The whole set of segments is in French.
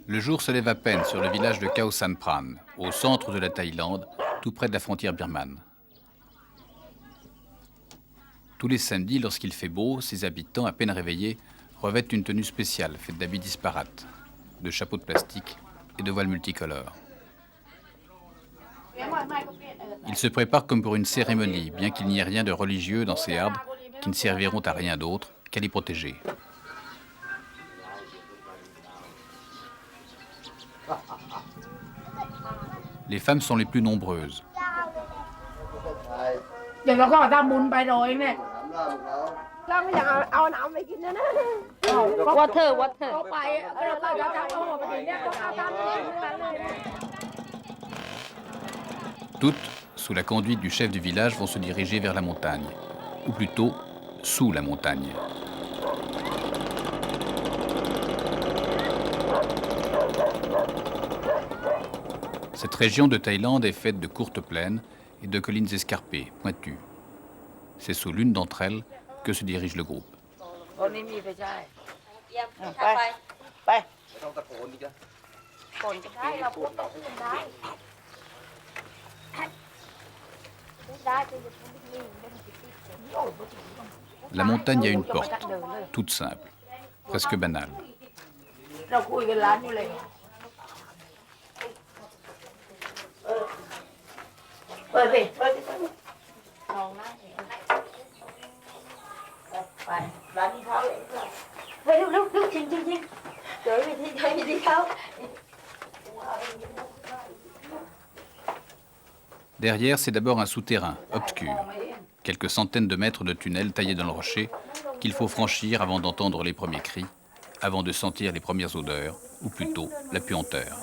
Le jour se lève à peine sur le village de Khao San Pran, au centre de la Thaïlande, tout près de la frontière birmane. Tous les samedis, lorsqu'il fait beau, ses habitants, à peine réveillés, revêtent une tenue spéciale faite d'habits disparates, de chapeaux de plastique et de voiles multicolores. Ils se préparent comme pour une cérémonie, bien qu'il n'y ait rien de religieux dans ces arbres qui ne serviront à rien d'autre qu'à les protéger. Les femmes sont les plus nombreuses. Toutes, sous la conduite du chef du village, vont se diriger vers la montagne, ou plutôt sous la montagne. Cette région de Thaïlande est faite de courtes plaines et de collines escarpées, pointues. C'est sous l'une d'entre elles que se dirige le groupe. La montagne a une porte, toute simple, presque banale. Derrière, c'est d'abord un souterrain, obscur. Quelques centaines de mètres de tunnels taillés dans le rocher qu'il faut franchir avant d'entendre les premiers cris, avant de sentir les premières odeurs, ou plutôt la puanteur.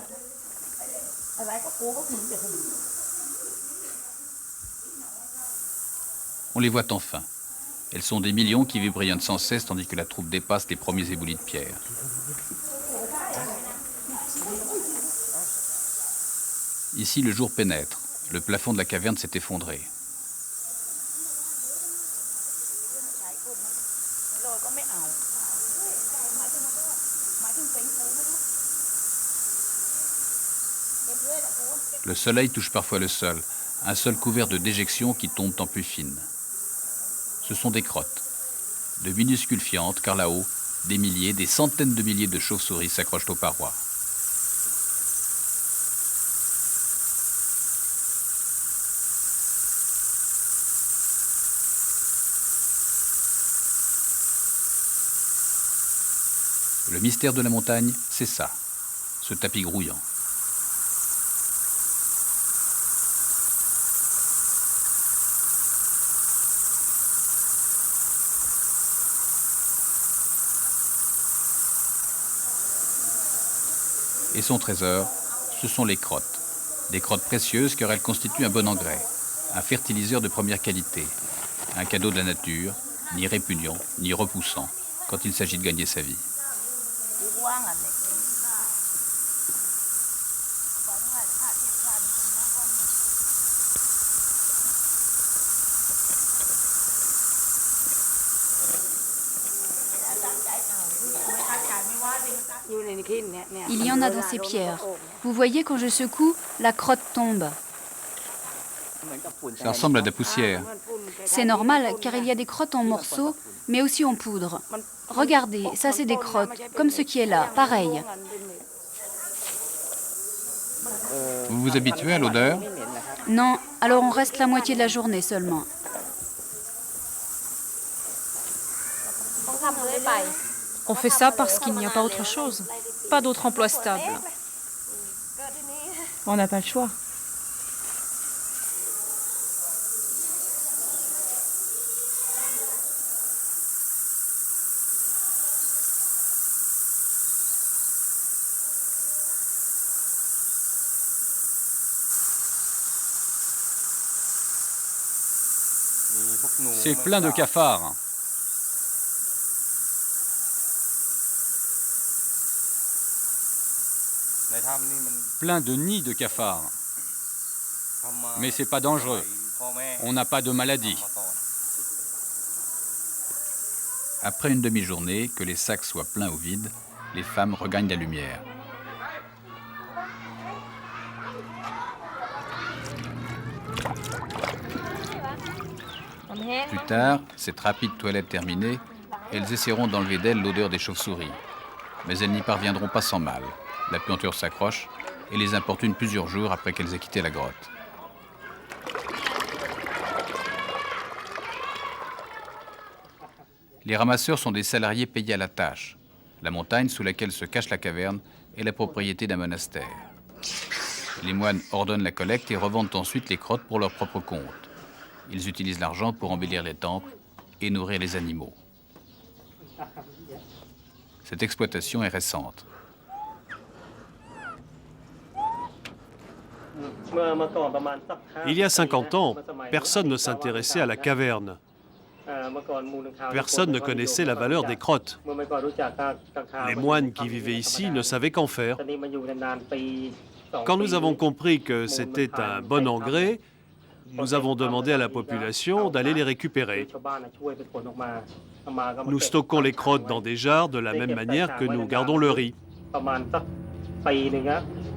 On les voit enfin. Elles sont des millions qui vibrillonnent sans cesse tandis que la troupe dépasse les premiers éboulis de pierre. Ici, le jour pénètre. Le plafond de la caverne s'est effondré. Le soleil touche parfois le sol, un sol couvert de déjections qui tombent en pluie fine. Ce sont des crottes, de minuscules fientes, car là-haut, des milliers, des centaines de milliers de chauves-souris s'accrochent aux parois. Le mystère de la montagne, c'est ça, ce tapis grouillant. Et son trésor, ce sont les crottes. Des crottes précieuses car elles constituent un bon engrais, un fertiliseur de première qualité, un cadeau de la nature, ni répugnant, ni repoussant, quand il s'agit de gagner sa vie. Il y en a dans ces pierres. Vous voyez, quand je secoue, la crotte tombe. Ça ressemble à de la poussière. C'est normal, car il y a des crottes en morceaux, mais aussi en poudre. Regardez, ça c'est des crottes, comme ce qui est là, pareil. Vous vous habituez à l'odeur? Non, alors on reste la moitié de la journée seulement. On fait ça parce qu'il n'y a pas autre chose. Pas d'autre emploi stable. On n'a pas le choix. C'est plein de cafards. Plein de nids de cafards. Mais c'est pas dangereux. On n'a pas de maladie. Après une demi-journée, que les sacs soient pleins ou vides, les femmes regagnent la lumière. Plus tard, cette rapide toilette terminée, elles essaieront d'enlever d'elles l'odeur des chauves-souris. Mais elles n'y parviendront pas sans mal. La puanteur s'accroche et les importune plusieurs jours après qu'elles aient quitté la grotte. Les ramasseurs sont des salariés payés à la tâche. La montagne sous laquelle se cache la caverne est la propriété d'un monastère. Les moines ordonnent la collecte et revendent ensuite les crottes pour leur propre compte. Ils utilisent l'argent pour embellir les temples et nourrir les animaux. Cette exploitation est récente. Il y a 50 ans, personne ne s'intéressait à la caverne. Personne ne connaissait la valeur des crottes. Les moines qui vivaient ici ne savaient qu'en faire. Quand nous avons compris que c'était un bon engrais, nous avons demandé à la population d'aller les récupérer. Nous stockons les crottes dans des jarres de la même manière que nous gardons le riz.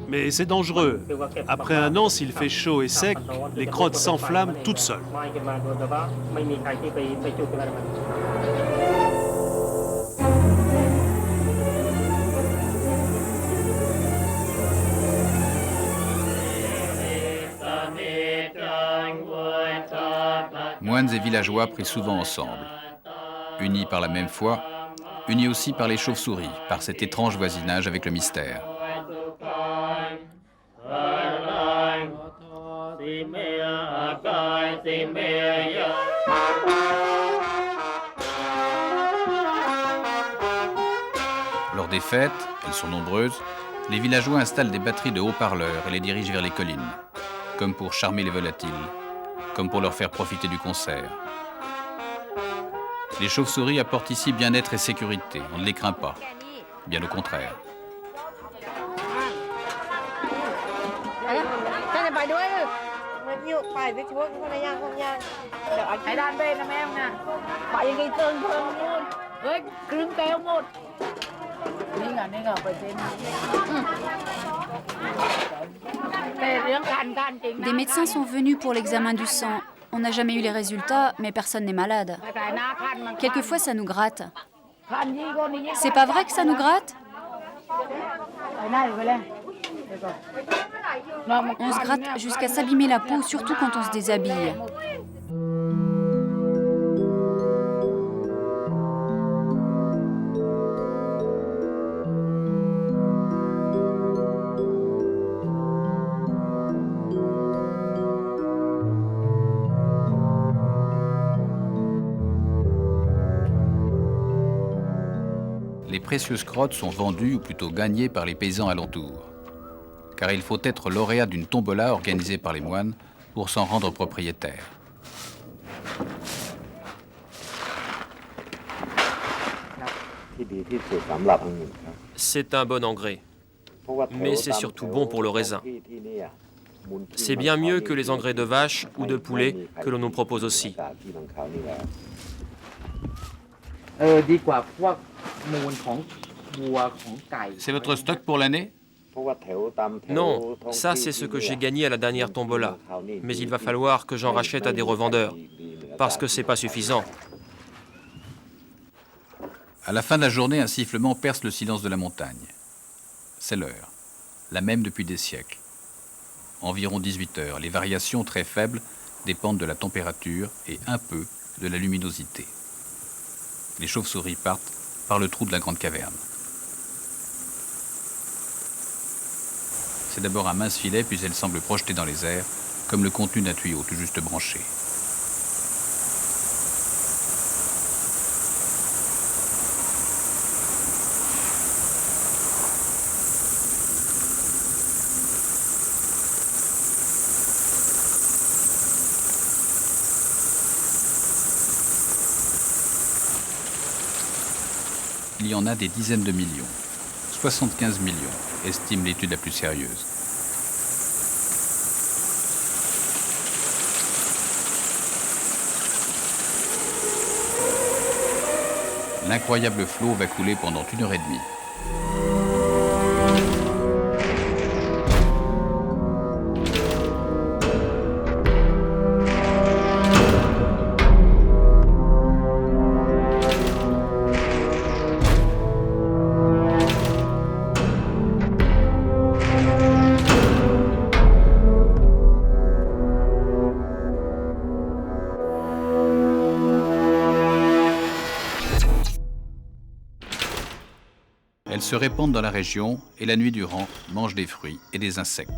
Mais c'est dangereux. Après un an, s'il fait chaud et sec, les crottes s'enflamment toutes seules. Moines et villageois prient souvent ensemble. Unis par la même foi, unis aussi par les chauves-souris, par cet étrange voisinage avec le mystère. Lors des fêtes, elles sont nombreuses, les villageois installent des batteries de haut-parleurs et les dirigent vers les collines, comme pour charmer les volatiles, comme pour leur faire profiter du concert. Les chauves-souris apportent ici bien-être et sécurité, on ne les craint pas, bien au contraire. Des médecins sont venus pour l'examen du sang. On n'a jamais eu les résultats, mais personne n'est malade. Quelquefois, ça nous gratte. C'est pas vrai que ça nous gratte? On se gratte jusqu'à s'abîmer la peau, surtout quand on se déshabille. Les précieuses crottes sont vendues ou plutôt gagnées par les paysans alentours. Car il faut être lauréat d'une tombola organisée par les moines pour s'en rendre propriétaire. C'est un bon engrais, mais c'est surtout bon pour le raisin. C'est bien mieux que les engrais de vache ou de poulet que l'on nous propose aussi. C'est votre stock pour l'année? Non, ça c'est ce que j'ai gagné à la dernière tombola. Mais il va falloir que j'en rachète à des revendeurs, parce que c'est pas suffisant. À la fin de la journée, un sifflement perce le silence de la montagne. C'est l'heure, la même depuis des siècles. Environ 18 heures, les variations très faibles dépendent de la température et un peu de la luminosité. Les chauves-souris partent par le trou de la grande caverne. C'est d'abord un mince filet, puis elle semble projetée dans les airs, comme le contenu d'un tuyau tout juste branché. Il y en a des dizaines de millions. 75 millions, estime l'étude la plus sérieuse. L'incroyable flot va couler pendant 1h30. Elles se répandent dans la région et la nuit durant mangent des fruits et des insectes.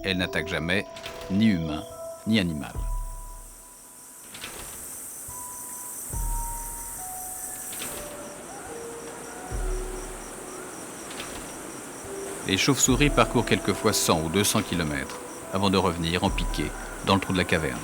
Elles n'attaquent jamais ni humain ni animal. Les chauves-souris parcourent quelquefois 100 ou 200 km avant de revenir en piqué dans le trou de la caverne.